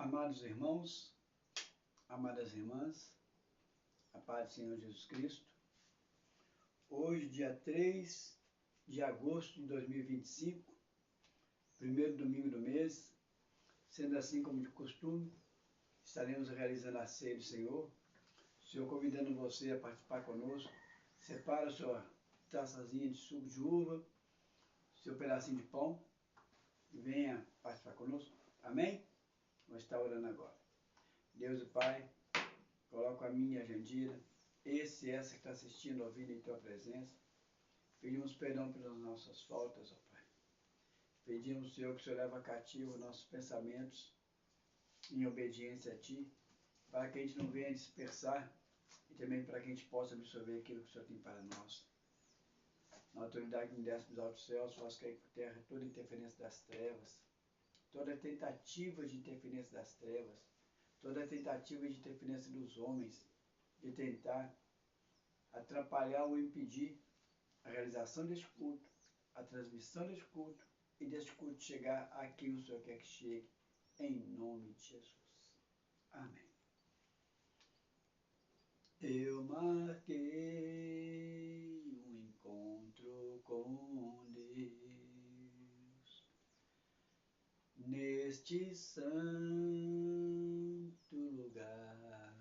Amados irmãos, amadas irmãs, a paz do Senhor Jesus Cristo. Hoje, dia 3 de agosto de 2025, primeiro domingo do mês, sendo assim como de costume, estaremos realizando a ceia do Senhor. O Senhor convidando você a participar conosco. Separa a sua taçazinha de suco de uva, seu pedacinho de pão e venha participar conosco. Amém? Vou estar orando agora. Deus e Pai, coloco a minha e a Jandira, esse e essa que está assistindo, ouvindo em Tua presença. Pedimos perdão pelas nossas faltas, ó Pai. Pedimos, Senhor, que o Senhor leve cativo nossos pensamentos em obediência a Ti, para que a gente não venha dispersar e também para que a gente possa absorver aquilo que o Senhor tem para nós. Na autoridade que me desce dos altos céus, faço cair por terra toda interferência das trevas, toda tentativa de interferência das trevas, toda tentativa de interferência dos homens, de tentar atrapalhar ou impedir a realização deste culto, a transmissão deste culto e deste culto chegar a quem o Senhor quer que chegue, em nome de Jesus. Amém. Eu marquei um encontro com Deus neste santo lugar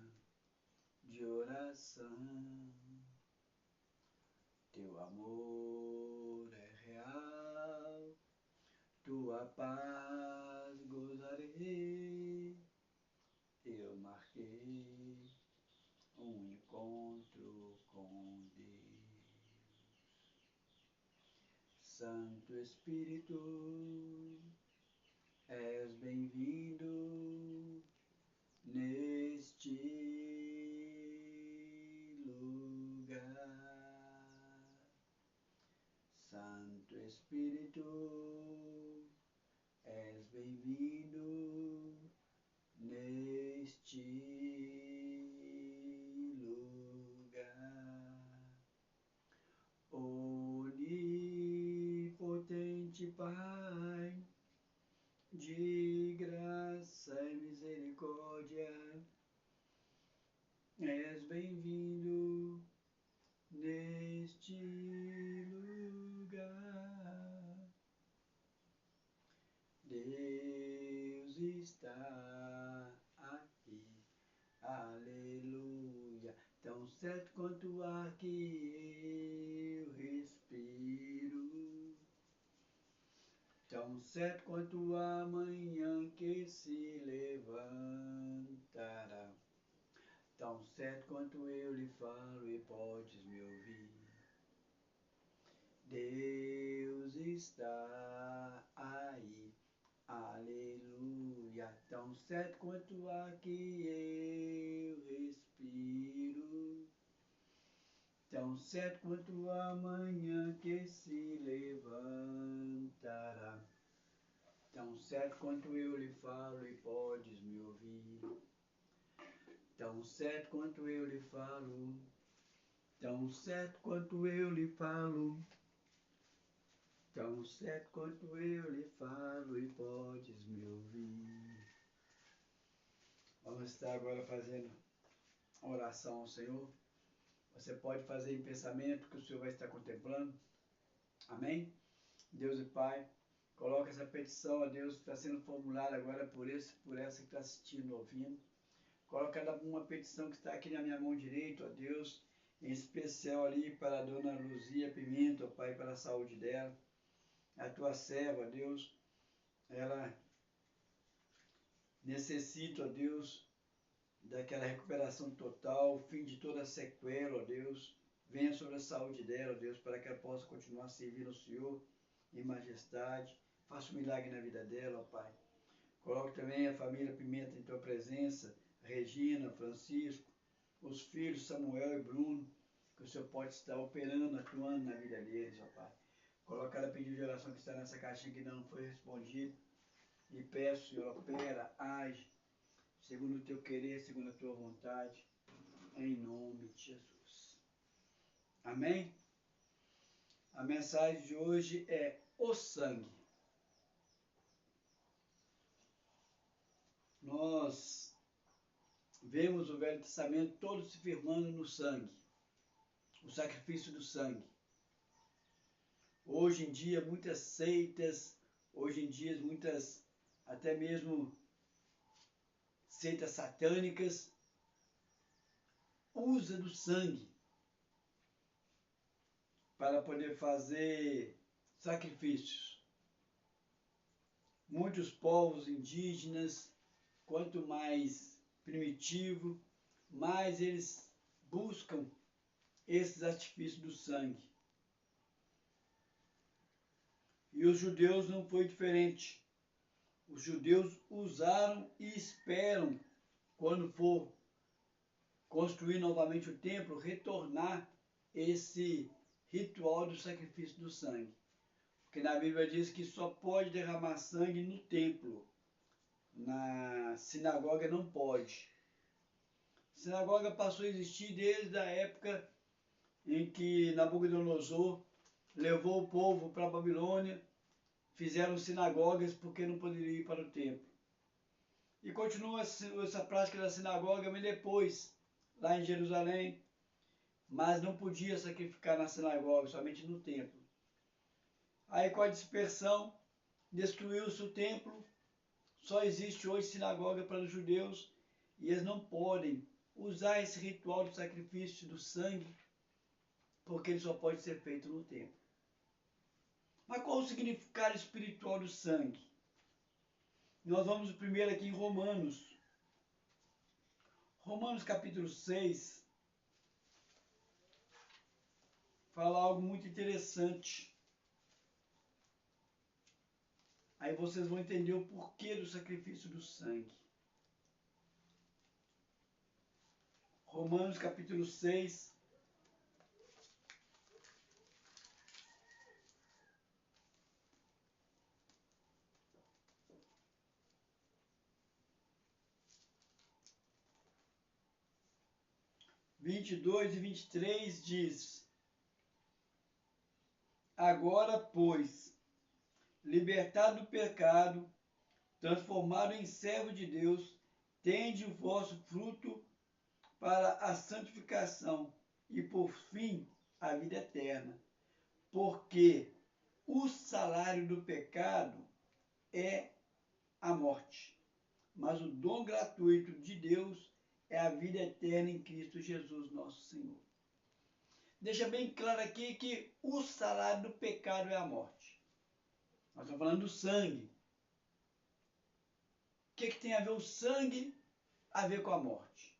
de oração. Teu amor é real, tua paz gozarei. Eu marquei um encontro com Deus. Santo Espírito, és bem-vindo neste lugar. Santo Espírito, és bem-vindo neste lugar. Onipotente Pai, de graça e misericórdia, és bem-vindo neste lugar. Deus está aqui, aleluia, tão certo quanto o ar que eu respiro, tão certo quanto a manhã que se levantará, tão certo quanto eu lhe falo e podes me ouvir. Deus está aí, aleluia, tão certo quanto o ar que eu respiro, tão certo quanto a manhã que se levantará, tão certo quanto eu lhe falo e podes me ouvir, tão certo quanto eu lhe falo, tão certo quanto eu lhe falo, tão certo quanto eu lhe falo e podes me ouvir. Vamos estar agora fazendo a oração ao Senhor. Você pode fazer em pensamento que o Senhor vai estar contemplando. Amém? Deus e Pai, coloca essa petição a Deus que está sendo formulada agora por essa que está assistindo, ouvindo. Coloca uma petição que está aqui na minha mão direita, ó Deus, em especial ali para a dona Luzia Pimenta, ó Pai, para a saúde dela. A tua serva, Deus, ela necessita, ó Deus, daquela recuperação total, o fim de toda a sequela, ó Deus. Venha sobre a saúde dela, ó Deus, para que ela possa continuar servindo o Senhor em majestade. Faça um milagre na vida dela, ó Pai. Coloque também a família Pimenta em tua presença, Regina, Francisco, os filhos Samuel e Bruno, que o Senhor pode estar operando, atuando na vida deles, ó Pai. Coloca cada pedido de oração que está nessa caixinha que não foi respondido. E peço, Senhor, opera, age, segundo o teu querer, segundo a tua vontade, em nome de Jesus. Amém? A mensagem de hoje é o sangue. Nós vemos o Velho Testamento todo se firmando no sangue, o sacrifício do sangue. Hoje em dia, muitas seitas, hoje em dia, muitas, até mesmo seitas satânicas, usam do sangue para poder fazer sacrifícios. Muitos povos indígenas, quanto mais primitivo, mais eles buscam esses artifícios do sangue. E os judeus não foi diferente. Os judeus usaram e esperam, quando for construir novamente o templo, retornar esse ritual do sacrifício do sangue. Porque na Bíblia diz que só pode derramar sangue no templo. Na sinagoga não pode. A sinagoga passou a existir desde a época em que Nabucodonosor levou o povo para a Babilônia, fizeram sinagogas porque não poderiam ir para o templo. E continua essa prática da sinagoga, mas depois, lá em Jerusalém, mas não podia sacrificar na sinagoga, somente no templo. Aí com a dispersão, destruiu-se o templo, só existe hoje sinagoga para os judeus, e eles não podem usar esse ritual do sacrifício do sangue, porque ele só pode ser feito no templo. Mas qual o significado espiritual do sangue? Nós vamos primeiro aqui em Romanos. Romanos capítulo 6 fala algo muito interessante. Aí vocês vão entender o porquê do sacrifício do sangue. Romanos capítulo 6. Vinte e 23 diz: Agora, pois, libertado do pecado, transformado em servo de Deus, tende o vosso fruto para a santificação e, por fim, a vida eterna. Porque o salário do pecado é a morte, mas o dom gratuito de Deus é a vida eterna em Cristo Jesus, nosso Senhor. Deixa bem claro aqui que o salário do pecado é a morte. Nós estamos falando do sangue. O que tem a ver o sangue a ver com a morte?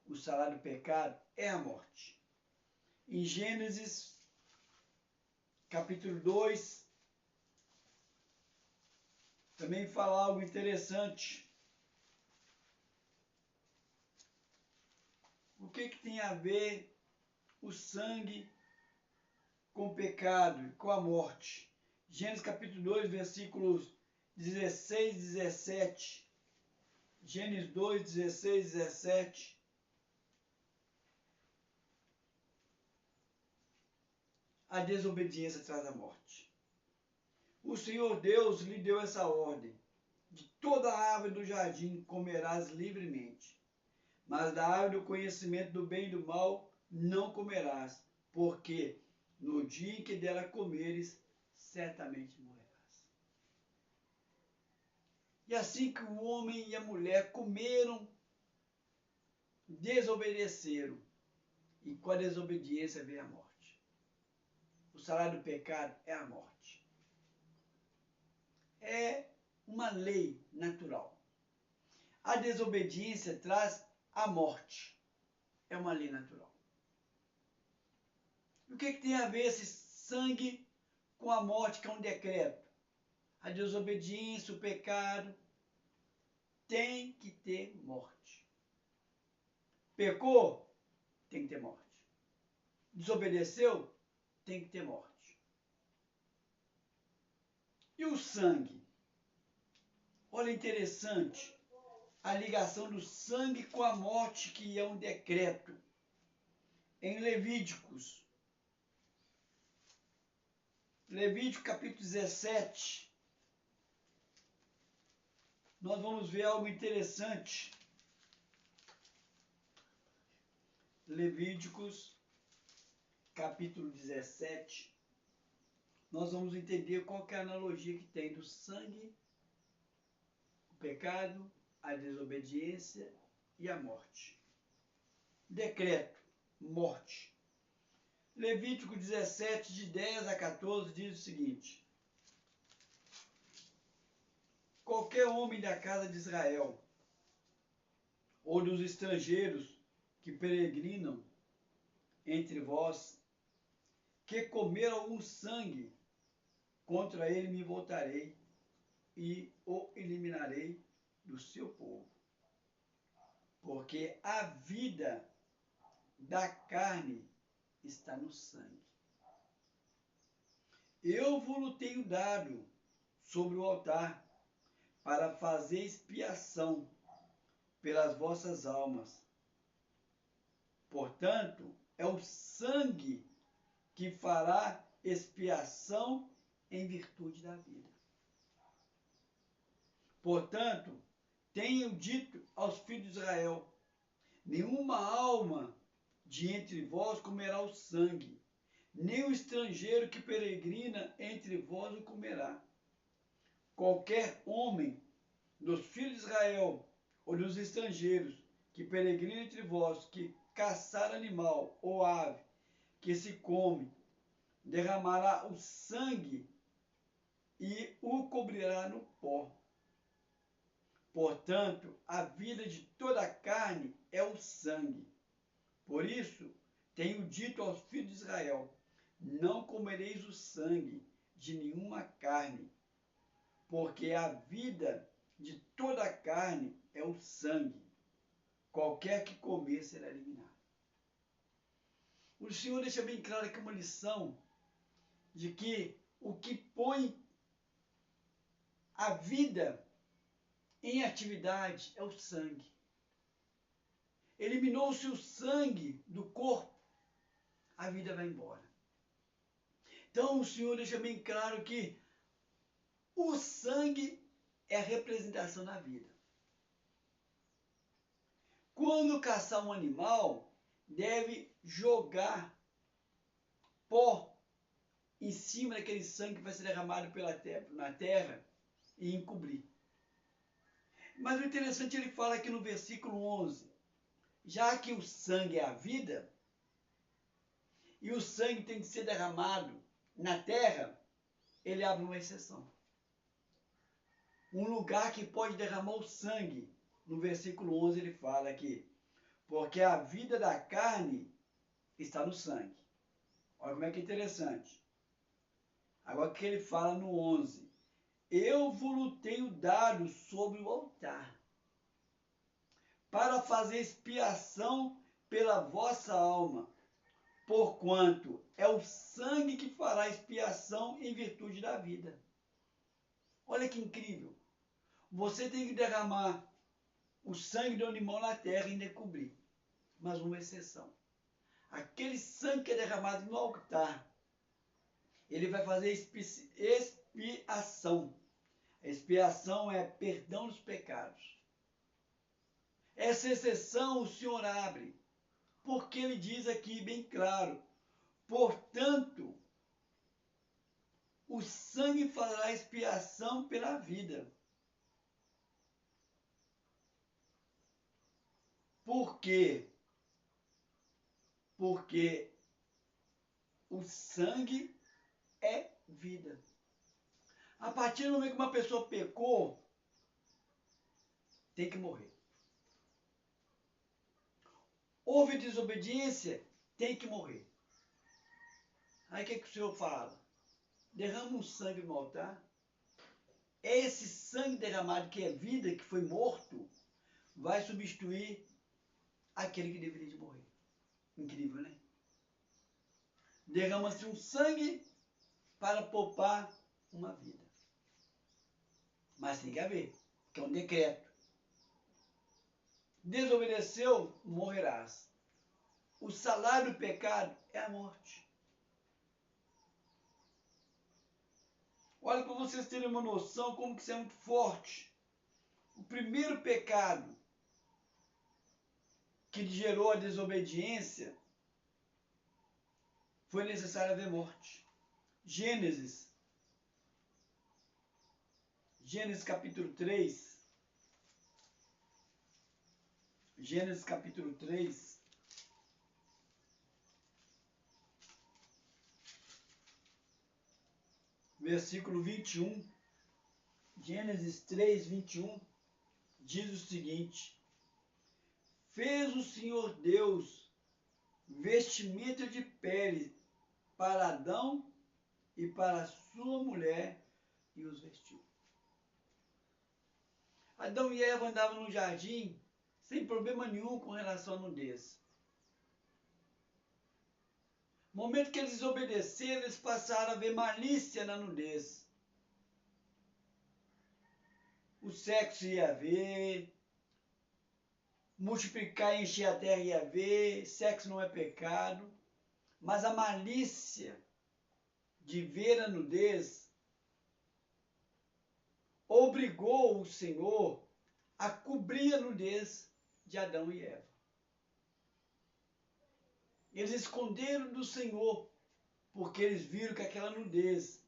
O salário do pecado é a morte. Em Gênesis, capítulo 2, também fala algo interessante. O que tem a ver o sangue com o pecado e com a morte? Gênesis capítulo 2, versículos 16 e 17. Gênesis 2, 16 e 17. A desobediência traz a morte. O Senhor Deus lhe deu essa ordem: de toda a árvore do jardim comerás livremente, mas da árvore do conhecimento do bem e do mal não comerás, porque no dia em que dela comeres, certamente morrerás. E assim que o homem e a mulher comeram, desobedeceram, e com a desobediência veio a morte. O salário do pecado é a morte. É uma lei natural. A desobediência traz a morte. É uma lei natural. E o que tem a ver esse sangue com a morte, que é um decreto? A desobediência, o pecado, tem que ter morte. Pecou? Tem que ter morte. Desobedeceu? Tem que ter morte. E o sangue? Olha, interessante a ligação do sangue com a morte, que é um decreto. Em Levíticos capítulo 17, nós vamos ver algo interessante. Levíticos, capítulo 17, nós vamos entender qual que é a analogia que tem do sangue, o pecado, a desobediência e a morte. Decreto, morte. Levítico 17, de 10 a 14, diz o seguinte: qualquer homem da casa de Israel, ou dos estrangeiros que peregrinam entre vós, que comer algum sangue, contra ele me voltarei e o eliminarei do seu povo. Porque a vida da carne está no sangue. Eu vos tenho dado sobre o altar para fazer expiação pelas vossas almas. Portanto, é o sangue que fará expiação em virtude da vida. Portanto, tenho dito aos filhos de Israel: nenhuma alma de entre vós comerá o sangue, nem o estrangeiro que peregrina entre vós o comerá. Qualquer homem dos filhos de Israel ou dos estrangeiros que peregrinam entre vós, que caçar animal ou ave que se come, derramará o sangue e o cobrirá no pó. Portanto, a vida de toda a carne é o sangue. Por isso, tenho dito aos filhos de Israel: não comereis o sangue de nenhuma carne, porque a vida de toda a carne é o sangue. Qualquer que comer será eliminado. O Senhor deixa bem claro aqui uma lição de que o que põe a vida em atividade é o sangue. Eliminou-se o sangue do corpo, a vida vai embora. Então o Senhor deixa bem claro que o sangue é a representação da vida. Quando caçar um animal, deve jogar pó em cima daquele sangue que vai ser derramado na terra e encobrir. Mas o interessante, ele fala aqui no versículo 11, já que o sangue é a vida, e o sangue tem que ser derramado na terra, ele abre uma exceção. Um lugar que pode derramar o sangue, no versículo 11 ele fala aqui, porque a vida da carne está no sangue. Olha como é que é interessante. Agora que ele fala no 11, eu vos tenho dado sobre o altar, para fazer expiação pela vossa alma, porquanto é o sangue que fará expiação em virtude da vida. Olha que incrível. Você tem que derramar o sangue do animal na terra e ainda cobrir. Mas uma exceção. Aquele sangue que é derramado no altar, ele vai fazer expiação. A expiação é perdão dos pecados. Essa exceção o Senhor abre, porque ele diz aqui bem claro, portanto, o sangue fará expiação pela vida. Por quê? Porque o sangue é vida. A partir do momento que uma pessoa pecou, tem que morrer. Houve desobediência, tem que morrer. Aí o que o Senhor fala? Derrama um sangue no altar. Esse sangue derramado, que é vida, que foi morto, vai substituir aquele que deveria de morrer. Incrível, né? Derrama-se um sangue para poupar uma vida. Mas tem que haver, que é um decreto. Desobedeceu, morrerás. O salário do pecado é a morte. Olha, para vocês terem uma noção como que isso é muito forte. O primeiro pecado que gerou a desobediência, foi necessário haver morte. Gênesis capítulo 3. Gênesis capítulo 3. Versículo 21. Gênesis 3, 21. Diz o seguinte: fez o Senhor Deus vestimenta de pele para Adão e para sua mulher e os vestiu. Adão e Eva andavam no jardim sem problema nenhum com relação à nudez. No momento que eles desobedeceram, eles passaram a ver malícia na nudez. O sexo ia haver, multiplicar e encher a terra ia haver, sexo não é pecado, mas a malícia de ver a nudez obrigou o Senhor a cobrir a nudez de Adão e Eva. Eles esconderam do Senhor, porque eles viram que aquela nudez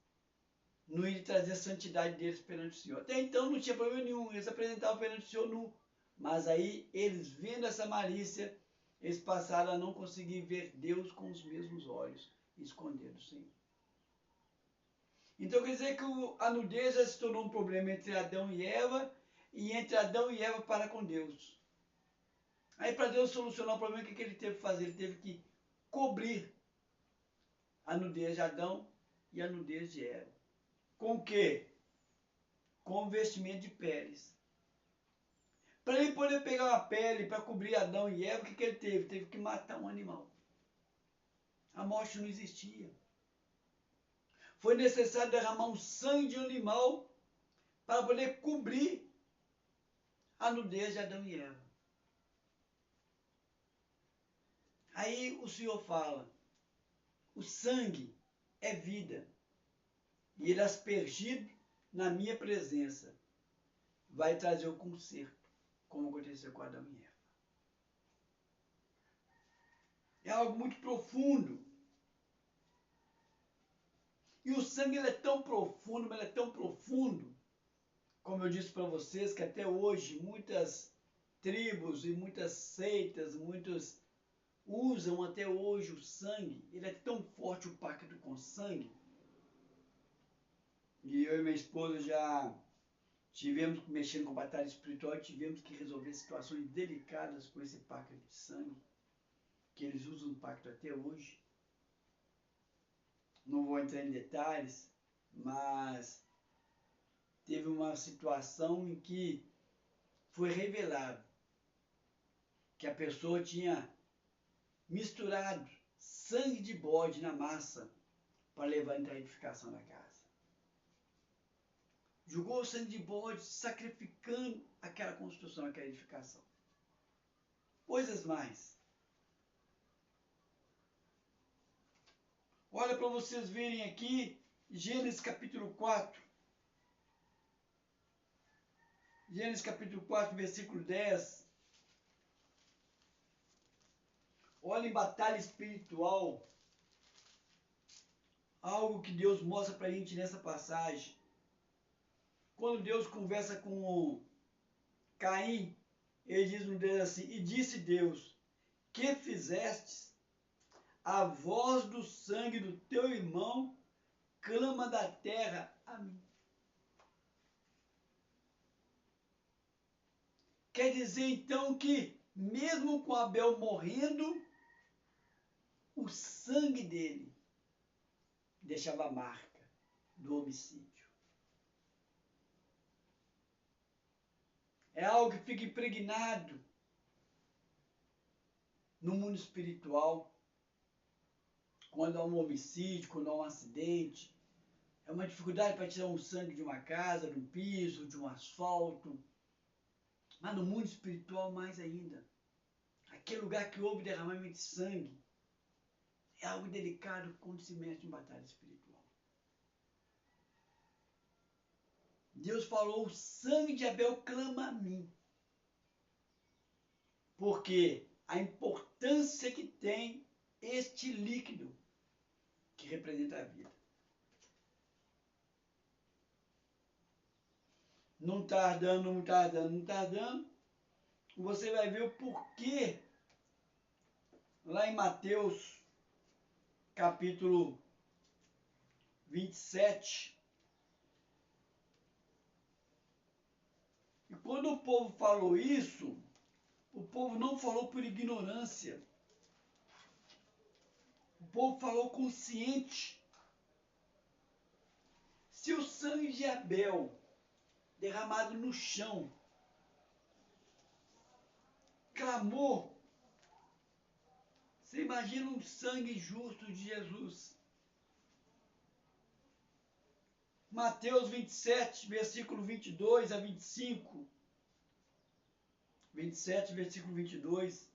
não ia trazer a santidade deles perante o Senhor. Até então não tinha problema nenhum, eles apresentavam perante o Senhor nu. Mas aí, eles vendo essa malícia, eles passaram a não conseguir ver Deus com os mesmos olhos, e esconder do Senhor. Então quer dizer que a nudez já se tornou um problema entre Adão e Eva, e entre Adão e Eva para com Deus. Aí para Deus solucionar o problema, o que ele teve que fazer? Ele teve que cobrir a nudez de Adão e a nudez de Eva. Com o quê? Com o vestimento de peles. Para ele poder pegar uma pele para cobrir Adão e Eva, o que ele teve? Teve que matar um animal. A morte não existia. Foi necessário derramar um sangue de animal para poder cobrir a nudez de Adão e Eva. Aí o Senhor fala, o sangue é vida, e ele aspergido na minha presença vai trazer o conserto, como aconteceu com Adão e Eva. É algo muito profundo. E o sangue ele é tão profundo, mas ele é tão profundo, como eu disse para vocês, que até hoje muitas tribos e muitas seitas, muitos usam até hoje o sangue. Ele é tão forte o pacto com sangue. E eu e minha esposa já tivemos que mexer com batalha espiritual e tivemos que resolver situações delicadas com esse pacto de sangue, que eles usam o pacto até hoje. Não vou entrar em detalhes, mas teve uma situação em que foi revelado que a pessoa tinha misturado sangue de bode na massa para levar a edificação da casa. Jogou o sangue de bode, sacrificando aquela construção, aquela edificação. Coisas mais. Olha para vocês verem aqui, Gênesis capítulo 4. Gênesis capítulo 4, versículo 10. Olha em batalha espiritual. Algo que Deus mostra para a gente nessa passagem. Quando Deus conversa com Caim, ele diz no Deus assim, e disse Deus, que fizestes? A voz do sangue do teu irmão clama da terra a mim. Quer dizer então que, mesmo com Abel morrendo, o sangue dele deixava a marca do homicídio. É algo que fica impregnado no mundo espiritual. Quando há um homicídio, quando há um acidente, é uma dificuldade para tirar um sangue de uma casa, de um piso, de um asfalto. Mas no mundo espiritual mais ainda. Aquele lugar que houve derramamento de sangue é algo delicado quando se mexe em batalha espiritual. Deus falou, o sangue de Abel clama a mim. Por quê? a importância que tem este líquido que representa a vida. Não tardando, você vai ver o porquê lá em Mateus, capítulo 27. E quando o povo falou isso, o povo não falou por ignorância. O povo falou consciente. Se o sangue de Abel derramado no chão clamou, você imagina um sangue justo de Jesus. Mateus 27, versículo 22 a 25. 27, versículo 22.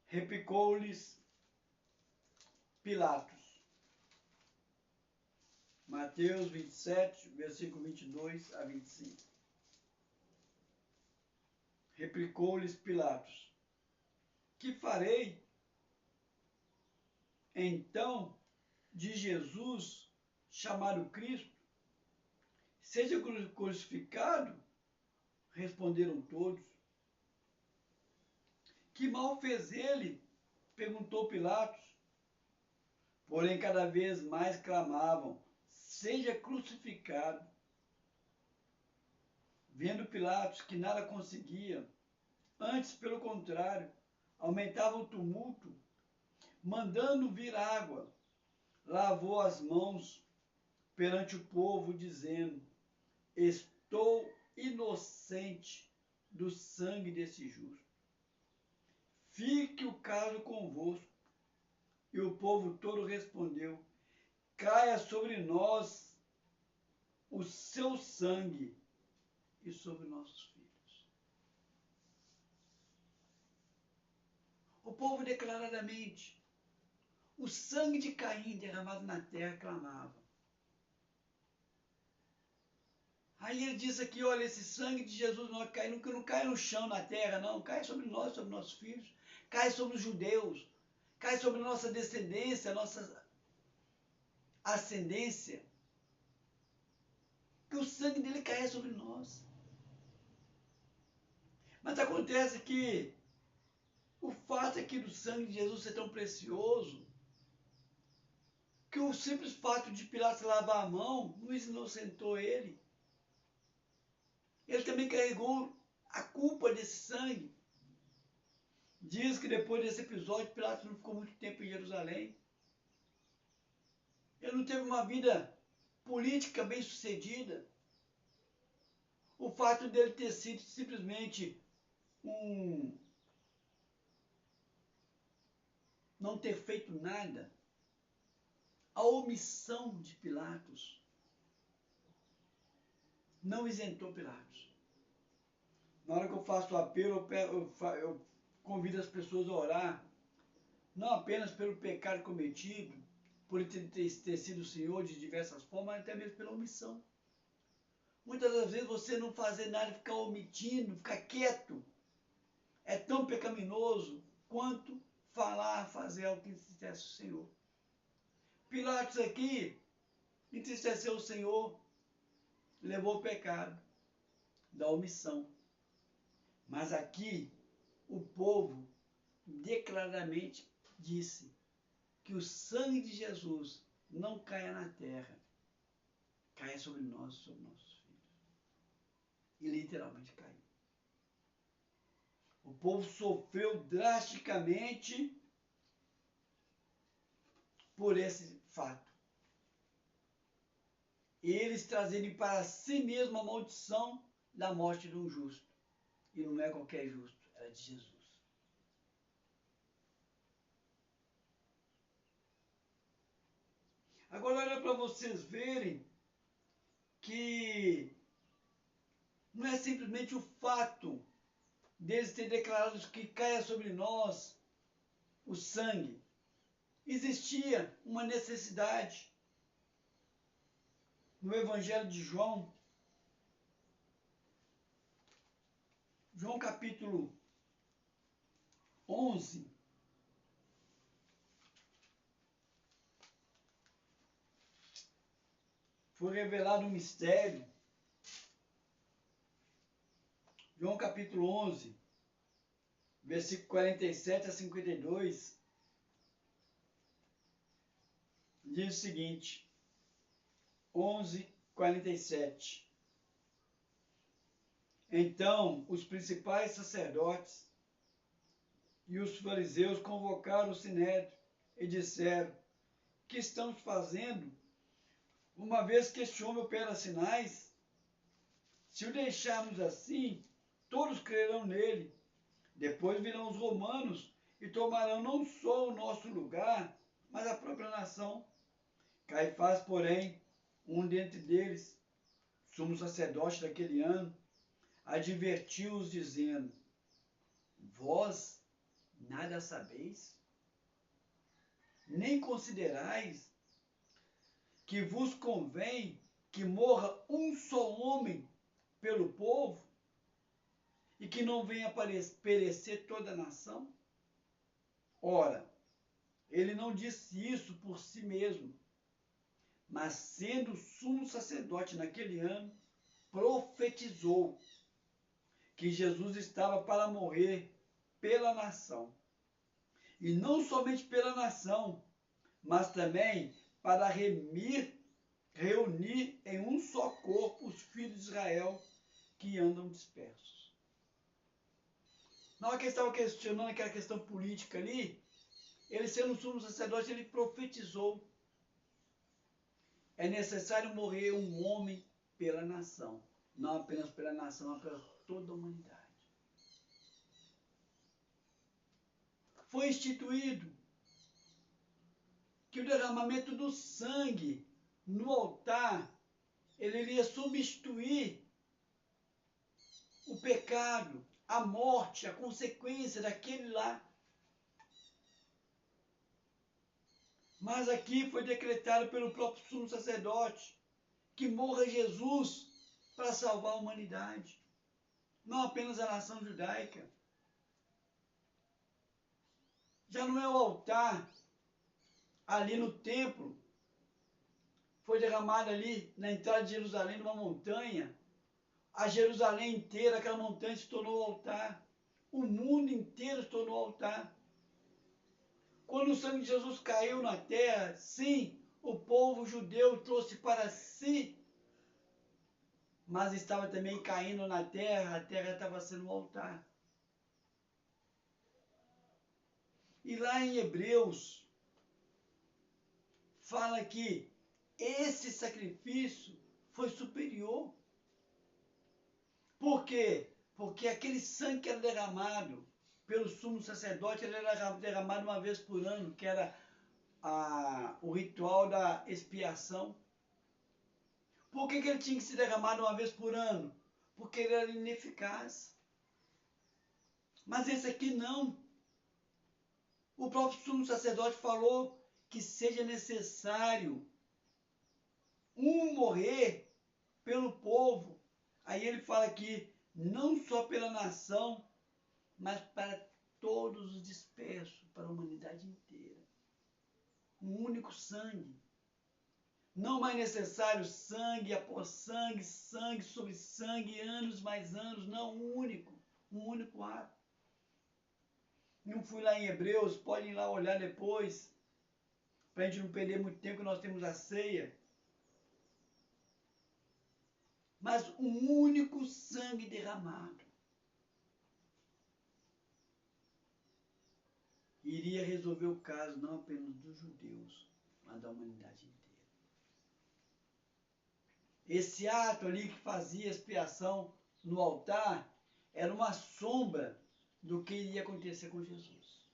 Replicou-lhes Pilatos. Mateus 27, versículo 22 a 25. Replicou-lhes Pilatos: que farei então de Jesus, chamado Cristo? Seja crucificado? Responderam todos. Que mal fez ele? Perguntou Pilatos. Porém, cada vez mais clamavam: seja crucificado. Vendo Pilatos que nada conseguia, antes, pelo contrário, aumentava o tumulto, mandando vir água, lavou as mãos perante o povo, dizendo: estou inocente do sangue desse justo. Fique o caso convosco. E o povo todo respondeu: caia sobre nós o seu sangue e sobre nossos filhos. O povo declaradamente, o sangue de Caim derramado na terra, clamava. Aí ele diz aqui, olha, esse sangue de Jesus não cai no chão, na terra, não, cai sobre nós, sobre nossos filhos, cai sobre os judeus, cai sobre a nossa descendência, a nossa ascendência. Que o sangue dele caia sobre nós. Mas acontece que o fato aqui do sangue de Jesus ser tão precioso, que o simples fato de Pilatos lavar a mão não inocentou ele. Ele também carregou a culpa desse sangue. Diz que depois desse episódio, Pilatos não ficou muito tempo em Jerusalém. Ele não teve uma vida política bem sucedida. O fato dele ter sido simplesmente não ter feito nada, a omissão de Pilatos não isentou Pilatos. Na hora que eu faço o apelo, eu convido as pessoas a orar, não apenas pelo pecado cometido, por ele ter sido Senhor de diversas formas, mas até mesmo pela omissão. Muitas das vezes você não fazer nada, ficar omitindo, ficar quieto, é tão pecaminoso quanto falar, fazer algo que entristece o Senhor. Pilatos aqui entristeceu o Senhor, levou o pecado da omissão. Mas aqui o povo declaradamente disse que o sangue de Jesus não caia na terra, caia sobre nós, sobre nossos filhos. E literalmente caiu. O povo sofreu drasticamente por esse fato. Eles trazerem para si mesmo a maldição da morte de um justo. E não é qualquer justo, era de Jesus. Agora olha para vocês verem que não é simplesmente o fato deles terem declarado que caia sobre nós o sangue. Existia uma necessidade. no Evangelho de João, João capítulo 11, foi revelado um mistério. João capítulo 11, versículo 47 a 52, diz o seguinte, 11:47. Então, os principais sacerdotes e os fariseus convocaram o sinédrio e disseram: que estamos fazendo, uma vez que este homem opera sinais? Se o deixarmos assim, todos crerão nele. Depois virão os romanos e tomarão não só o nosso lugar, mas a própria nação. Caifás, porém, um dentre deles, sumo sacerdote daquele ano, advertiu-os dizendo: vós nada sabeis, nem considerais que vos convém que morra um só homem pelo povo e que não venha perecer toda a nação? Ora, ele não disse isso por si mesmo, mas sendo sumo sacerdote naquele ano, profetizou que Jesus estava para morrer pela nação. E não somente pela nação, mas também para reunir em um só corpo os filhos de Israel que andam dispersos. Na hora que ele estava questionando aquela questão política ali, ele sendo sumo sacerdote, ele profetizou: é necessário morrer um homem pela nação, não apenas pela nação, mas pela toda a humanidade. Foi instituído que o derramamento do sangue no altar, ele iria substituir o pecado, a morte, a consequência daquele lá. Mas aqui foi decretado pelo próprio sumo sacerdote que morra Jesus para salvar a humanidade, não apenas a nação judaica. Já não é o altar ali no templo, foi derramado ali na entrada de Jerusalém, numa montanha. A Jerusalém inteira, aquela montanha se tornou altar. O mundo inteiro se tornou altar. Quando o sangue de Jesus caiu na terra, sim, o povo judeu trouxe para si, mas estava também caindo na terra, a terra estava sendo um altar. E lá em Hebreus, fala que esse sacrifício foi superior. Por quê? Porque aquele sangue que era derramado pelo sumo sacerdote, ele era derramado uma vez por ano, que era o ritual da expiação. Por que ele tinha que ser derramado uma vez por ano? Porque ele era ineficaz. Mas esse aqui não. O próprio sumo sacerdote falou que seja necessário um morrer pelo povo. Aí ele fala aqui, não só pela nação, mas para todos os dispersos, para a humanidade inteira. Um único sangue. Não mais necessário sangue após sangue, sangue sobre sangue, anos mais anos, não, um único ato. Não fui lá em Hebreus, podem ir lá olhar depois, para a gente não perder muito tempo, que nós temos a ceia. Mas um único sangue derramado iria resolver o caso não apenas dos judeus, mas da humanidade inteira. Esse ato ali que fazia expiação no altar era uma sombra do que iria acontecer com Jesus.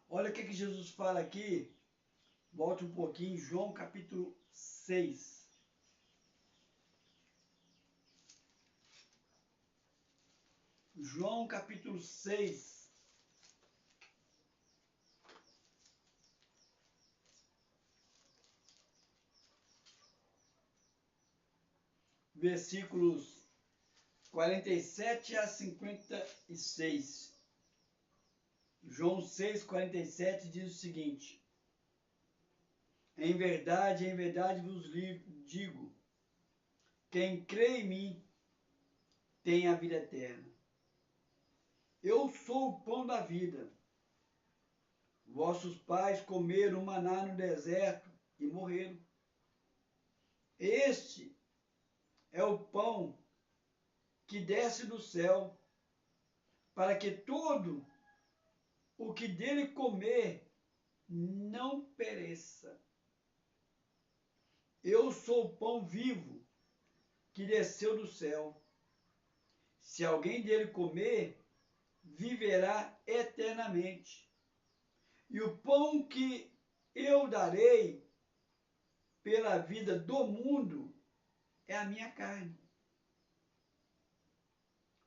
Olha o que Jesus fala aqui, volta um pouquinho, João capítulo 6. João capítulo 6. versículos 47 a 56. João 6, 47 diz o seguinte: em verdade vos digo, quem crê em mim tem a vida eterna. Eu sou o pão da vida. Vossos pais comeram maná no deserto e morreram. Este é o pão que desce do céu, para que todo o que dele comer não pereça. Eu sou o pão vivo que desceu do céu. Se alguém dele comer, viverá eternamente. E o pão que eu darei pela vida do mundo é a minha carne.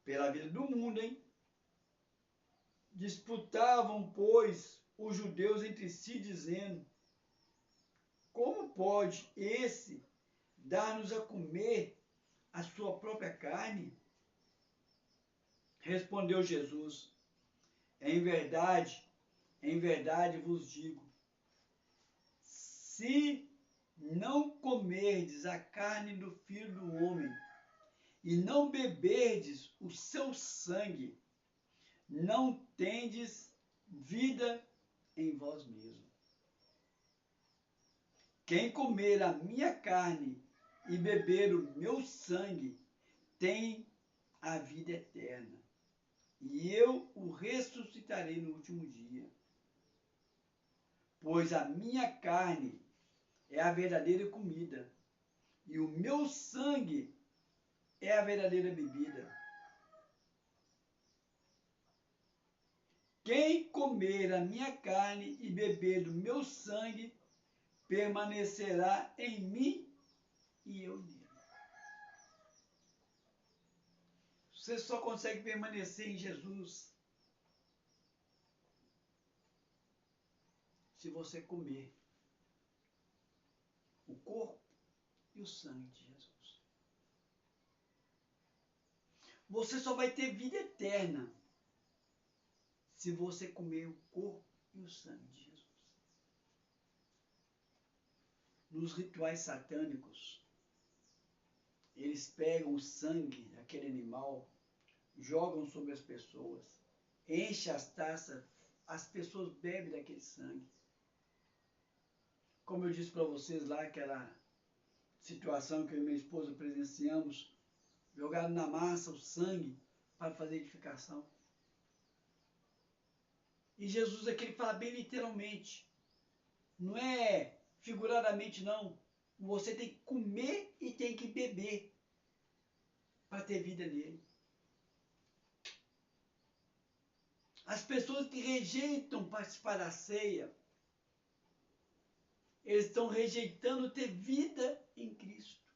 Pela vida do mundo, hein? Disputavam, pois, os judeus entre si, dizendo: como pode esse dar-nos a comer a sua própria carne? Respondeu Jesus: em verdade vos digo, se não comerdes a carne do Filho do Homem e não beberdes o seu sangue, não tendes vida em vós mesmos. Quem comer a minha carne e beber o meu sangue tem a vida eterna, e eu o ressuscitarei no último dia. Pois a minha carne é a verdadeira comida, e o meu sangue é a verdadeira bebida. Quem comer a minha carne e beber do meu sangue permanecerá em mim e eu nele. Você só consegue permanecer em Jesus se você comer o corpo e o sangue de Jesus. Você só vai ter vida eterna se você comer o corpo e o sangue de Jesus. Nos rituais satânicos, eles pegam o sangue daquele animal, jogam sobre as pessoas, enchem as taças, as pessoas bebem daquele sangue. Como eu disse para vocês lá, aquela situação que eu e minha esposa presenciamos, jogaram na massa o sangue para fazer edificação. E Jesus aqui ele fala bem literalmente, não é figuradamente não. Você tem que comer e tem que beber para ter vida nele. As pessoas que rejeitam participar da ceia, eles estão rejeitando ter vida em Cristo.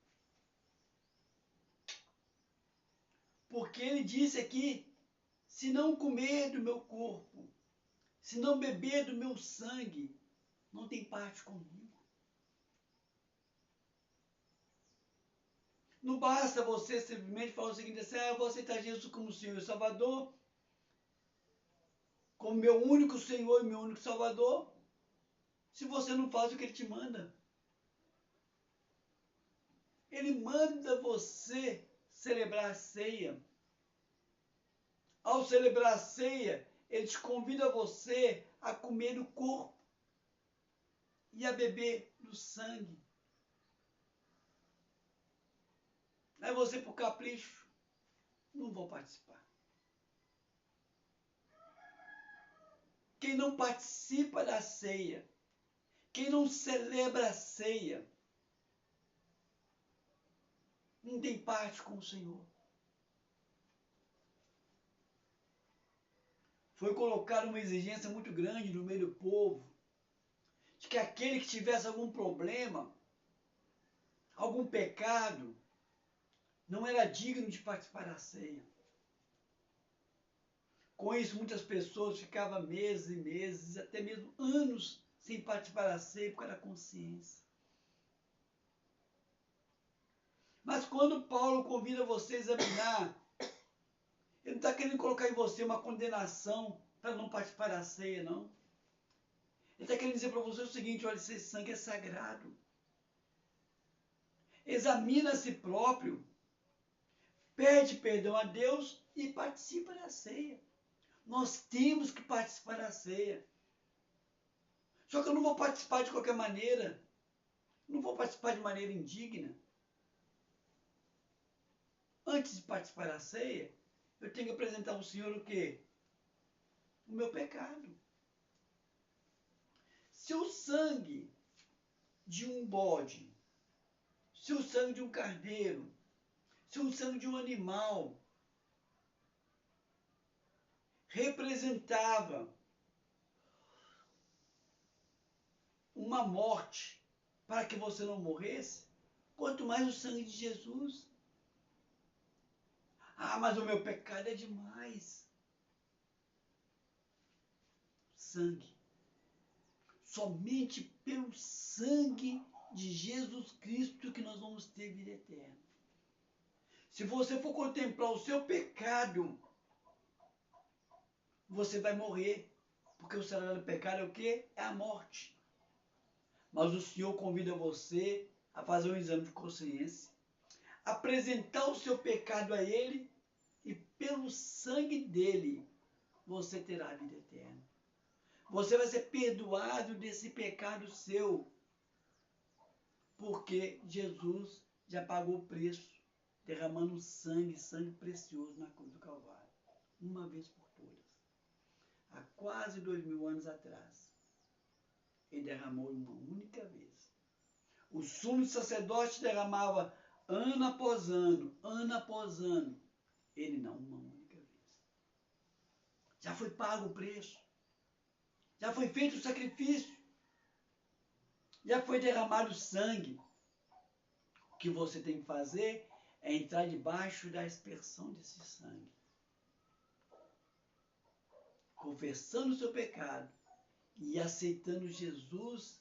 Porque ele disse aqui, se não comer do meu corpo, se não beber do meu sangue, não tem parte comigo. Não basta você simplesmente falar o seguinte, assim, eu vou aceitar Jesus como Senhor e Salvador, como meu único Senhor e meu único Salvador, se você não faz o que Ele te manda. Ele manda você celebrar a ceia. Ao celebrar a ceia, Ele te convida você a comer do corpo e a beber do sangue. Aí você, por capricho, não vou participar. Quem não participa da ceia, quem não celebra a ceia, não tem parte com o Senhor. Foi colocada uma exigência muito grande no meio do povo, de que aquele que tivesse algum problema, algum pecado, não era digno de participar da ceia. Com isso, muitas pessoas ficavam meses e meses, até mesmo anos, sem participar da ceia por causa da consciência. Mas quando Paulo convida você a examinar, ele não está querendo colocar em você uma condenação para não participar da ceia, não. Ele está querendo dizer para você o seguinte: olha, esse sangue é sagrado. Examina a si próprio, pede perdão a Deus e participa da ceia. Nós temos que participar da ceia. Só que eu não vou participar de qualquer maneira. Não vou participar de maneira indigna. Antes de participar da ceia, eu tenho que apresentar ao Senhor o quê? O meu pecado. Se o sangue de um bode, se o sangue de um carneiro, se o sangue de um animal representava uma morte para que você não morresse, quanto mais o sangue de Jesus. Ah, mas o meu pecado é demais. Sangue. Somente pelo sangue de Jesus Cristo que nós vamos ter vida eterna. Se você for contemplar o seu pecado, você vai morrer. Porque o salário do pecado é o quê? É a morte. Mas o Senhor convida você a fazer um exame de consciência, apresentar o seu pecado a Ele e pelo sangue dele você terá a vida eterna. Você vai ser perdoado desse pecado seu, porque Jesus já pagou o preço, derramando sangue precioso na cruz do Calvário, uma vez por todas. Há quase 2000 anos atrás, ele derramou uma única vez. O sumo sacerdote derramava ano após ano, ele não, uma única vez. Já foi pago o preço, já foi feito o sacrifício, já foi derramado sangue. O que você tem que fazer é entrar debaixo da aspersão desse sangue, confessando o seu pecado e aceitando Jesus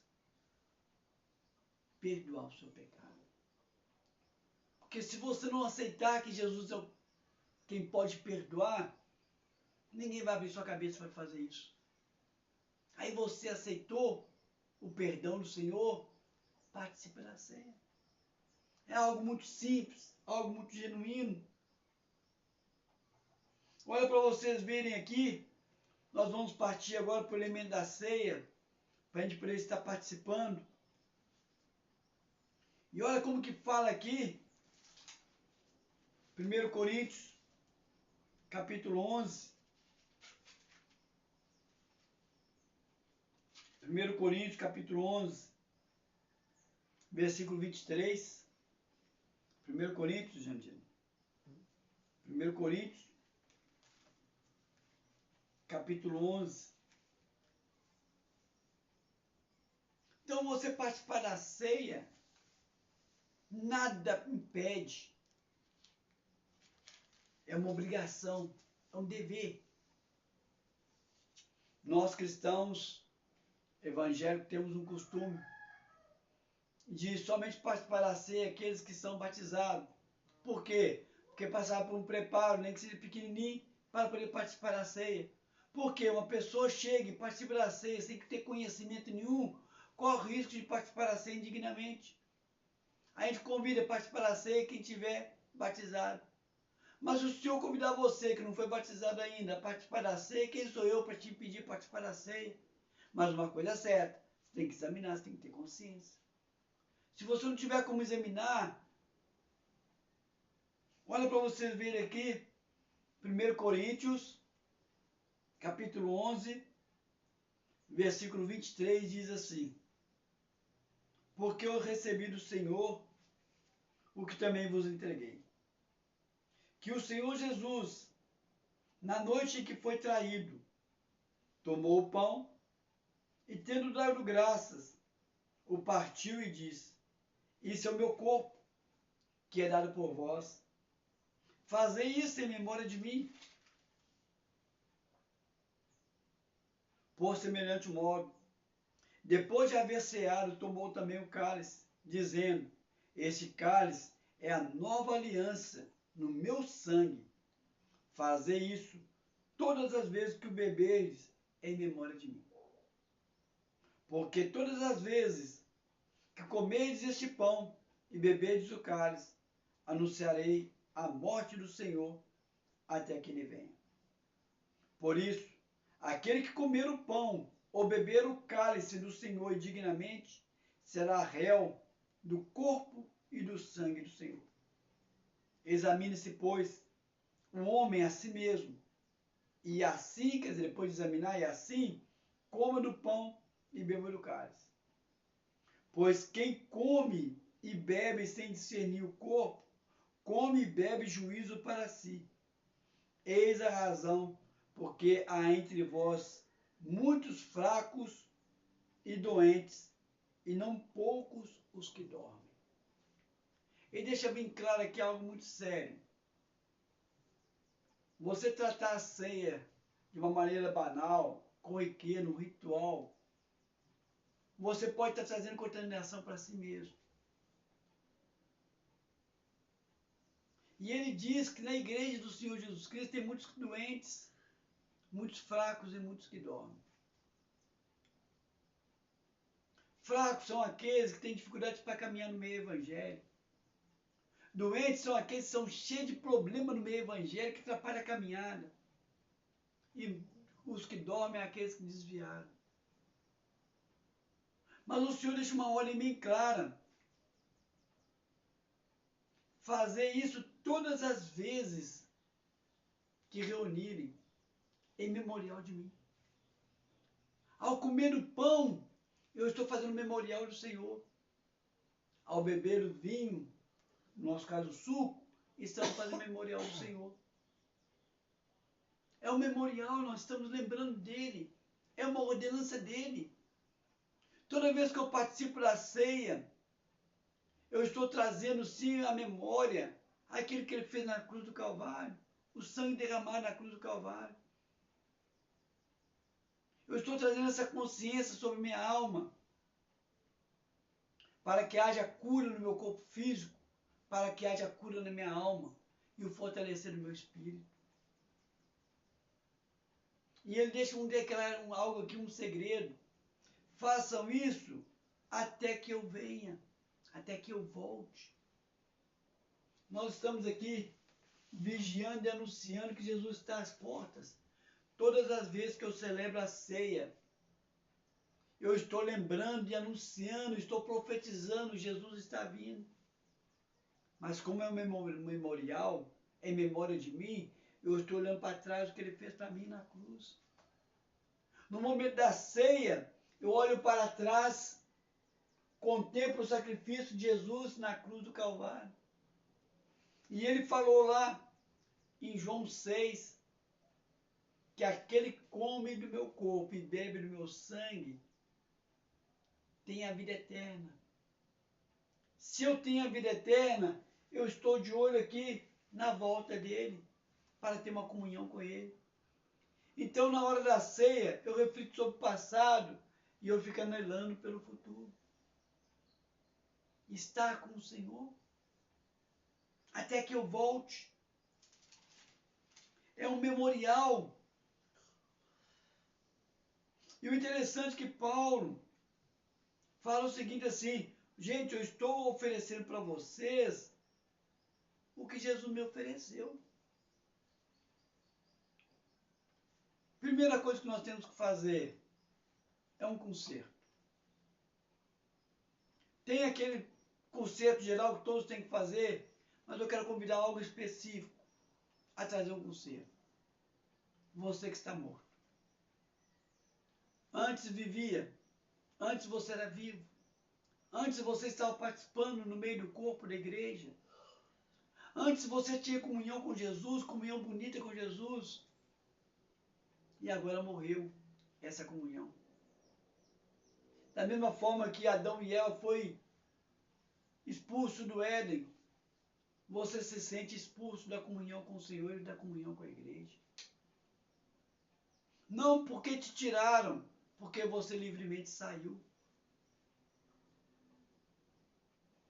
perdoar o seu pecado. Porque se você não aceitar que Jesus é quem pode perdoar, ninguém vai abrir sua cabeça para fazer isso. Aí você aceitou o perdão do Senhor, participe da ceia. É algo muito simples, algo muito genuíno. Olha para vocês verem aqui, nós vamos partir agora para o elemento da ceia, para a gente poder estar participando. E olha como que fala aqui, 1 Coríntios, capítulo 11. 1 Coríntios, capítulo 11, versículo 23. 1 Coríntios, gente. 1 Coríntios, capítulo 11. Então, você participar da ceia, nada impede. É uma obrigação, é um dever. Nós cristãos evangélicos temos um costume de somente participar da ceia aqueles que são batizados. Por quê? Porque passaram por um preparo, nem que seja pequenininho, para poder participar da ceia. Porque uma pessoa chega e participa da ceia sem ter conhecimento nenhum, corre o risco de participar da ceia indignamente. A gente convida a participar da ceia quem tiver batizado. Mas se o Senhor convidar você, que não foi batizado ainda, a participar da ceia, quem sou eu para te impedir de participar da ceia? Mas uma coisa é certa, você tem que examinar, você tem que ter consciência. Se você não tiver como examinar, olha para vocês verem aqui, 1 Coríntios, capítulo 11, versículo 23, diz assim: porque eu recebi do Senhor o que também vos entreguei. Que o Senhor Jesus, na noite em que foi traído, tomou o pão e, tendo dado graças, o partiu e disse: isso é o meu corpo, que é dado por vós. Fazei isso em memória de mim. Por semelhante modo, depois de haver ceado, tomou também o cálice, dizendo: este cálice é a nova aliança no meu sangue. Fazer isso todas as vezes que o beberes em memória de mim. Porque todas as vezes que comerdes este pão e beberdes o cálice, anunciarei a morte do Senhor até que ele venha. Por isso, aquele que comer o pão ou beber o cálice do Senhor indignamente, será réu do corpo e do sangue do Senhor. Examine-se, pois, o homem a si mesmo, e assim, quer dizer, depois de examinar, e assim, coma do pão e beba do cálice. Pois quem come e bebe sem discernir o corpo, come e bebe juízo para si. Eis a razão, porque há entre vós muitos fracos e doentes, e não poucos os que dormem. E deixa bem claro aqui algo muito sério. Você tratar a ceia de uma maneira banal, corriqueira, um ritual, você pode estar trazendo contaminação para si mesmo. E ele diz que na igreja do Senhor Jesus Cristo tem muitos doentes, muitos fracos e muitos que dormem. Fracos são aqueles que têm dificuldade para caminhar no meio evangélico. Doentes são aqueles que são cheios de problema no meio evangélico, que atrapalham a caminhada. E os que dormem são aqueles que desviaram. Mas o Senhor deixa uma ordem bem clara. Fazer isso todas as vezes que reunirem em memorial de mim. Ao comer o pão, eu estou fazendo memorial do Senhor. Ao beber o vinho, no nosso caso o suco, estamos fazendo memorial do Senhor. É um memorial, nós estamos lembrando dele. É uma ordenança dele. Toda vez que eu participo da ceia, eu estou trazendo sim à memória aquilo que ele fez na cruz do Calvário, o sangue derramado na cruz do Calvário. Eu estou trazendo essa consciência sobre minha alma, para que haja cura no meu corpo físico, para que haja cura na minha alma e o fortalecer no meu espírito. E ele deixa algo aqui, um segredo. Façam isso até que eu venha, até que eu volte. Nós estamos aqui vigiando e anunciando que Jesus está às portas. Todas as vezes que eu celebro a ceia, eu estou lembrando e anunciando, estou profetizando, Jesus está vindo. Mas como é um memorial, em memória de mim, eu estou olhando para trás o que ele fez para mim na cruz. No momento da ceia, eu olho para trás, contemplo o sacrifício de Jesus na cruz do Calvário. E ele falou lá em João 6, que aquele que come do meu corpo e bebe do meu sangue tem a vida eterna. Se eu tenho a vida eterna, eu estou de olho aqui na volta dele, para ter uma comunhão com ele. Então, na hora da ceia, eu reflito sobre o passado e eu fico anelando pelo futuro. Estar com o Senhor até que eu volte. É um memorial. E o interessante é que Paulo fala o seguinte assim: gente, eu estou oferecendo para vocês o que Jesus me ofereceu. Primeira coisa que nós temos que fazer é um concerto. Tem aquele concerto geral que todos têm que fazer, mas eu quero convidar algo específico a trazer um concerto. Você que está morto. Antes vivia, antes você era vivo, antes você estava participando no meio do corpo da igreja, antes você tinha comunhão com Jesus, comunhão bonita com Jesus, e agora morreu essa comunhão. Da mesma forma que Adão e Eva foi expulso do Éden, você se sente expulso da comunhão com o Senhor e da comunhão com a igreja. Não porque te tiraram, porque você livremente saiu.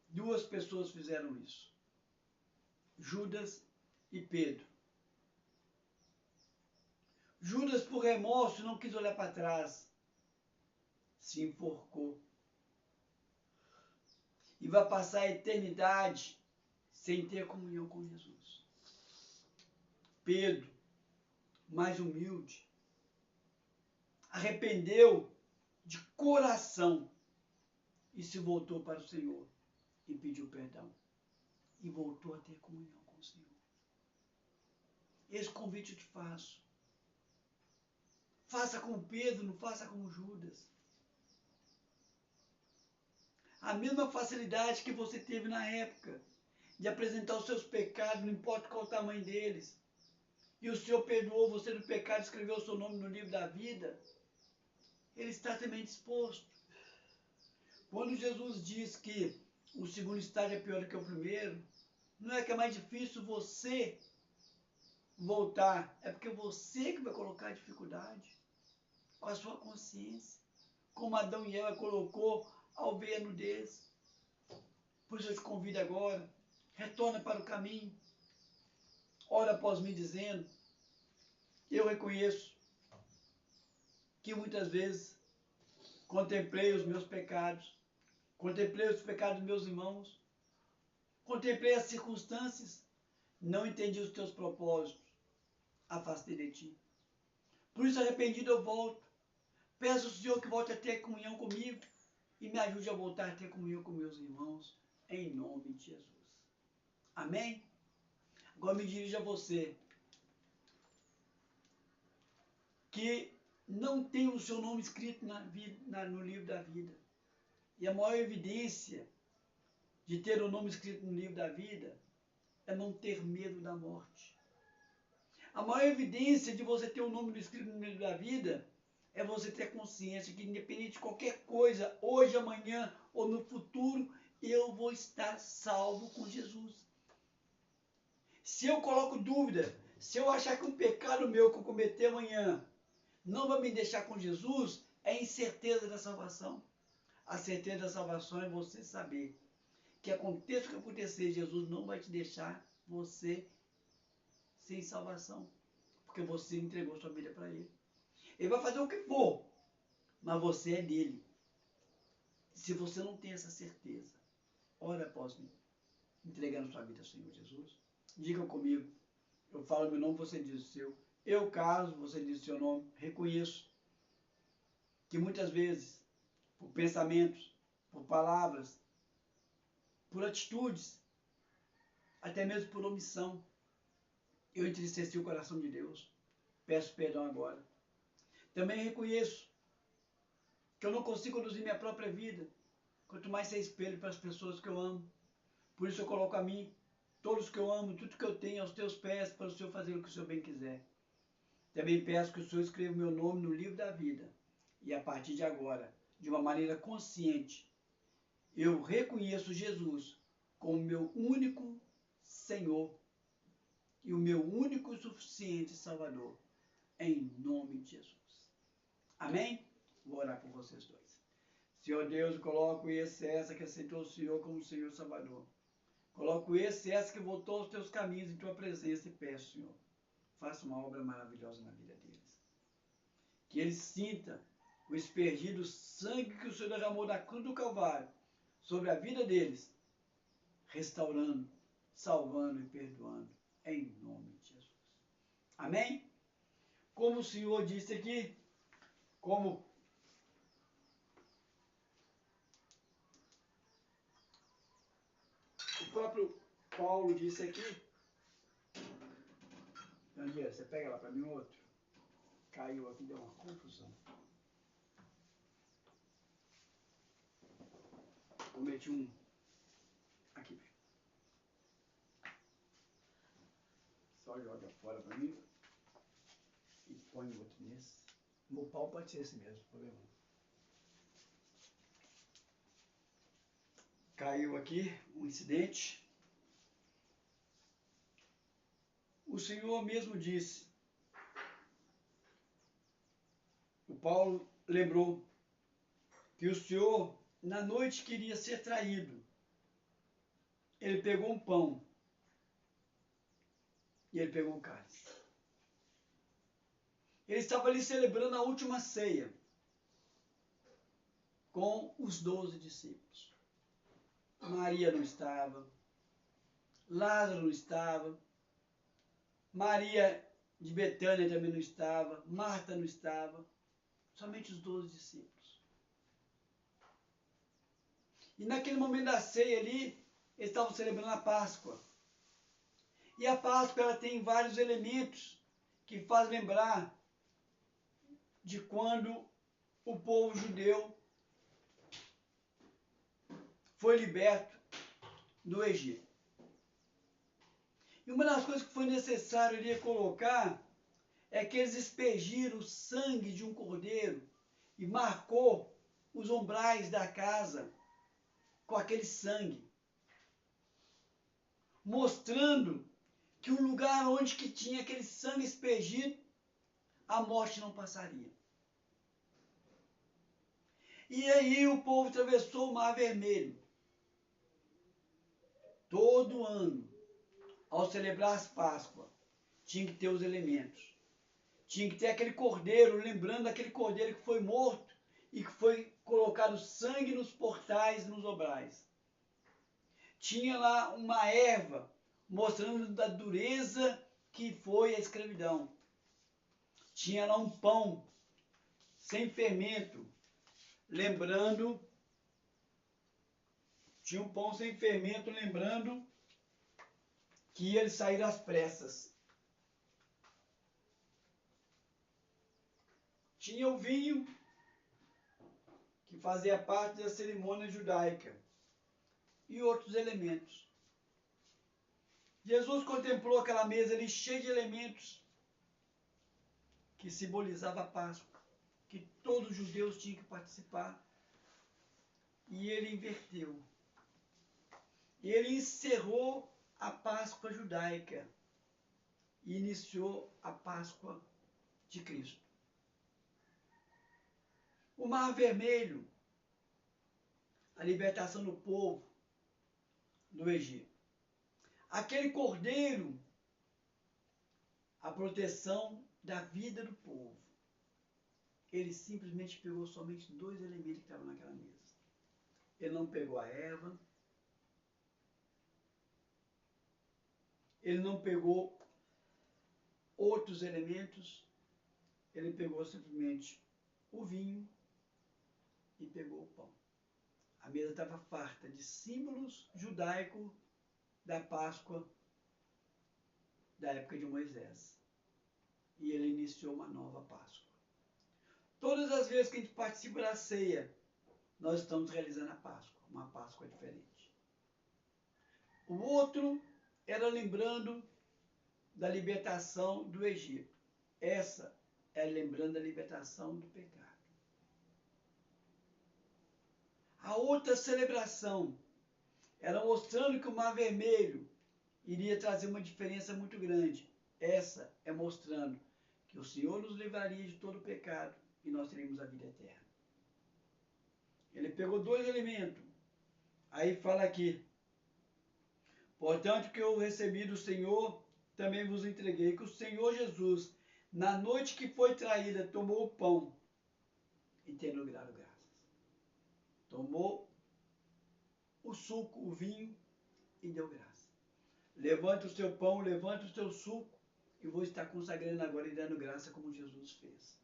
Duas pessoas fizeram isso. Judas e Pedro. Judas, por remorso, não quis olhar para trás, se enforcou. E vai passar a eternidade sem ter comunhão com Jesus. Pedro, mais humilde, arrependeu de coração e se voltou para o Senhor e pediu perdão. E voltou a ter comunhão com o Senhor. Esse convite eu te faço. Faça como Pedro, não faça como Judas. A mesma facilidade que você teve na época de apresentar os seus pecados, não importa qual o tamanho deles. E o Senhor perdoou você do pecado, escreveu o seu nome no livro da vida. Ele está também disposto. Quando Jesus diz que o segundo estágio é pior do que o primeiro, não é que é mais difícil você voltar, é porque você que vai colocar dificuldade com a sua consciência, como Adão e Eva colocou ao ver a nudez. Por isso eu te convido agora, retorna para o caminho, ora após mim dizendo, eu reconheço que muitas vezes contemplei os meus pecados, contemplei os pecados dos meus irmãos, contemplei as circunstâncias, não entendi os teus propósitos, afastei de ti. Por isso, arrependido, eu volto. Peço ao Senhor que volte a ter comunhão comigo e me ajude a voltar a ter comunhão com meus irmãos, em nome de Jesus. Amém? Agora me dirijo a você, que não tem o seu nome escrito no livro da vida. E a maior evidência de ter o nome escrito no livro da vida é não ter medo da morte. A maior evidência de você ter o nome escrito no livro da vida é você ter consciência que independente de qualquer coisa, hoje, amanhã ou no futuro, eu vou estar salvo com Jesus. Se eu coloco dúvida, se eu achar que um pecado meu que eu cometer amanhã não vai me deixar com Jesus, é incerteza da salvação. A certeza da salvação é você saber que aconteça o que acontecer, Jesus não vai te deixar você sem salvação, porque você entregou sua vida para Ele. Ele vai fazer o que for, mas você é dele. Se você não tem essa certeza, ora após mim, entregando sua vida ao Senhor Jesus. Diga comigo, eu falo meu nome, você diz o seu. Eu caso, você diz o seu nome. Reconheço que muitas vezes, por pensamentos, por palavras, por atitudes, até mesmo por omissão, eu entristeci o coração de Deus. Peço perdão agora. Também reconheço que eu não consigo conduzir minha própria vida, quanto mais ser espelho para as pessoas que eu amo. Por isso eu coloco a mim, todos que eu amo, tudo que eu tenho aos teus pés, para o Senhor fazer o que o Senhor bem quiser. Também peço que o Senhor escreva o meu nome no livro da vida. E a partir de agora, de uma maneira consciente, eu reconheço Jesus como meu único Senhor e o meu único e suficiente Salvador, em nome de Jesus. Amém? Vou orar por vocês dois. Senhor Deus, coloco esse e essa que aceitou o Senhor como Senhor Salvador. Coloco esse e essa que voltou aos teus caminhos em tua presença e peço, Senhor, faça uma obra maravilhosa na vida deles. Que eles sintam o espergido sangue que o Senhor derramou na cruz do Calvário sobre a vida deles, restaurando, salvando e perdoando, em nome de Jesus. Amém? Como o Senhor disse aqui, como o próprio Paulo disse aqui, André, você pega lá para mim outro. Caiu aqui, deu uma confusão. Cometi um aqui. Só joga fora para mim e põe o outro nesse. O pau pode ser esse mesmo, problema. Caiu aqui um incidente. O Senhor mesmo disse. O Paulo lembrou que o Senhor, na noite, queria ser traído. Ele pegou um pão, E ele pegou o cálice. Ele estava ali celebrando a última ceia com os 12 discípulos. Maria não estava, Lázaro não estava, Maria de Betânia também não estava, Marta não estava, somente os 12 discípulos. E naquele momento da ceia ali, eles estavam celebrando a Páscoa. E a Páscoa ela tem vários elementos que faz lembrar de quando o povo judeu foi liberto do Egito. E uma das coisas que foi necessário ali colocar é que eles aspergiram o sangue de um cordeiro e marcou os umbrais da casa com aquele sangue, mostrando que o lugar onde que tinha aquele sangue aspergido, a morte não passaria. E aí o povo atravessou o Mar Vermelho. Todo ano, ao celebrar as Páscoas, tinha que ter os elementos. Tinha que ter aquele cordeiro, lembrando daquele cordeiro que foi morto e que foi colocado sangue nos portais e nos obrais. Tinha lá uma erva, mostrando da dureza que foi a escravidão. Tinha lá um pão sem fermento, lembrando, tinha um pão sem fermento, lembrando que ia sair às pressas. Tinha o vinho, que fazia parte da cerimônia judaica, e outros elementos. Jesus contemplou aquela mesa ali cheia de elementos que simbolizava a Páscoa, que todos os judeus tinham que participar, e ele inverteu. E ele encerrou a Páscoa judaica e iniciou a Páscoa de Cristo. O Mar Vermelho, a libertação do povo do Egito. Aquele cordeiro, a proteção da vida do povo. Ele simplesmente pegou somente 2 elementos que estavam naquela mesa. Ele não pegou a erva, ele não pegou outros elementos, ele pegou simplesmente o vinho e pegou o pão. A mesa estava farta de símbolos judaicos da Páscoa da época de Moisés. E ele iniciou uma nova Páscoa. Todas as vezes que a gente participa da ceia, nós estamos realizando a Páscoa, uma Páscoa diferente. O outro era lembrando da libertação do Egito. Essa é lembrando da libertação do pecado. A outra celebração era mostrando que o Mar Vermelho iria trazer uma diferença muito grande. Essa é mostrando que o Senhor nos livraria de todo o pecado e nós teríamos a vida eterna. Ele pegou 2 elementos. Aí fala aqui: portanto, que eu recebi do Senhor, também vos entreguei, que o Senhor Jesus, na noite que foi traída, tomou o pão e tendo dado graças. Tomou o suco, o vinho e deu graça. Levanta o seu pão, levanta o seu suco e vou estar consagrando agora e dando graça como Jesus fez.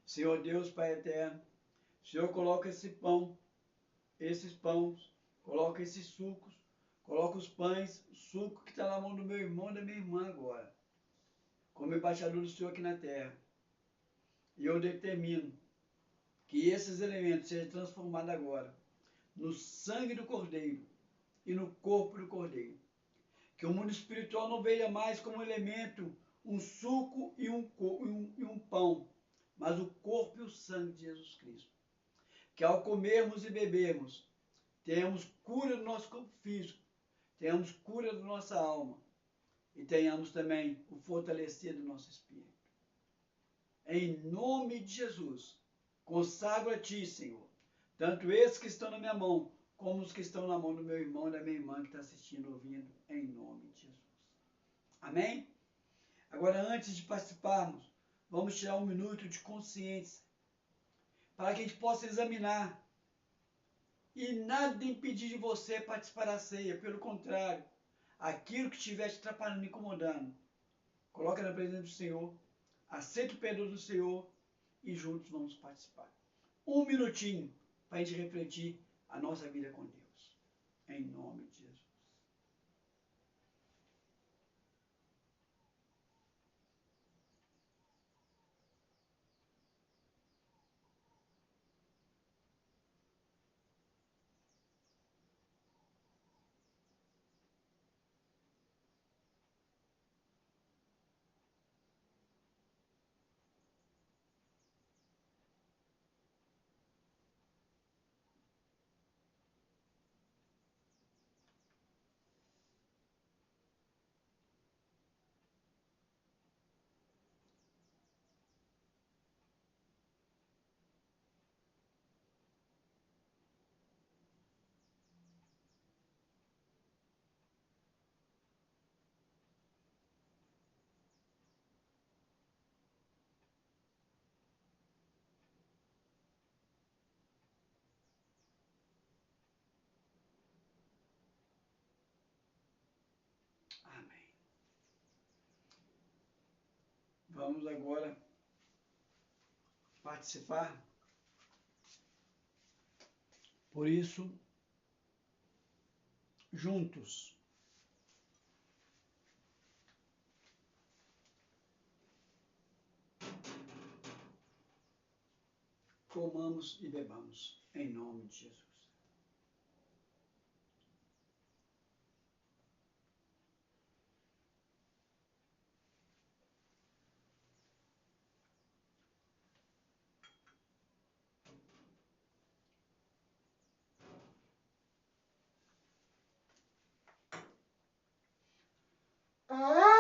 Senhor Deus, Pai eterno, o Senhor coloca esse pão, esses pães, coloca esses sucos, coloca os pães, o suco que está na mão do meu irmão e da minha irmã agora, como embaixador do Senhor aqui na terra. E eu determino que esses elementos sejam transformados agora no sangue do Cordeiro e no corpo do Cordeiro. Que o mundo espiritual não veja mais como elemento um suco e um pão, mas o corpo e o sangue de Jesus Cristo. Que ao comermos e bebermos, tenhamos cura do nosso corpo físico, tenhamos cura da nossa alma e tenhamos também o fortalecer do nosso espírito. Em nome de Jesus, consagro a Ti, Senhor, tanto esses que estão na minha mão, como os que estão na mão do meu irmão e da minha irmã que está assistindo, ouvindo, em nome de Jesus. Amém? Agora, antes de participarmos, vamos tirar um minuto de consciência para que a gente possa examinar e nada impedir de você participar da ceia. Pelo contrário, aquilo que estiver te atrapalhando, incomodando, coloca na presença do Senhor, aceita o perdão do Senhor e juntos vamos participar. Um minutinho para a gente refletir a nossa vida com Deus. Em nome de Jesus. Amém. Vamos agora participar. Por isso, juntos, comamos e bebamos, em nome de Jesus. Aleluia.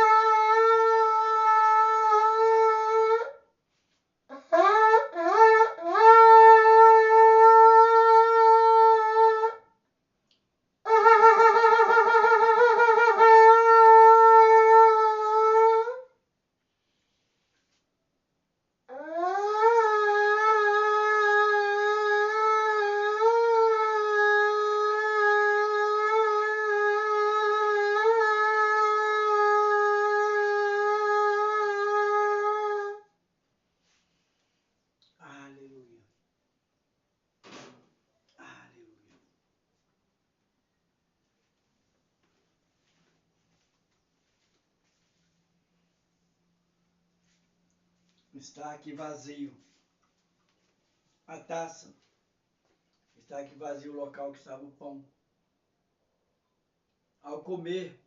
Aleluia. Está aqui vazio a taça. Está aqui vazio o local que estava o pão. Ao comer,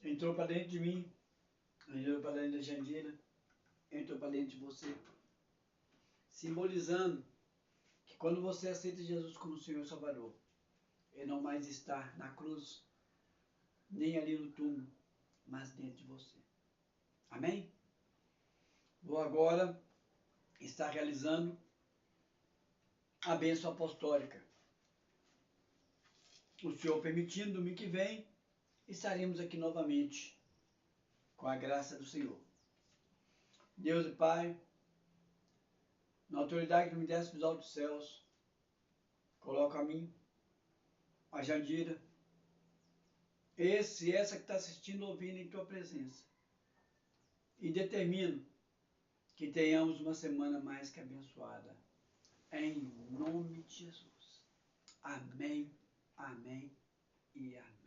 entrou para dentro de mim, entrou para dentro da Jandira, entrou para dentro de você, simbolizando que quando você aceita Jesus como Senhor e Salvador, Ele não mais está na cruz, nem ali no túmulo, mas dentro de você. Amém? Vou agora estar realizando a bênção apostólica. O Senhor permitindo, domingo que vem, estaremos aqui novamente, com a graça do Senhor. Deus e Pai, na autoridade que me desse dos altos céus, coloco a mim, a Jandira, essa que está assistindo, ouvindo em Tua presença. E determino que tenhamos uma semana mais que abençoada. Em nome de Jesus. Amém, amém e amém.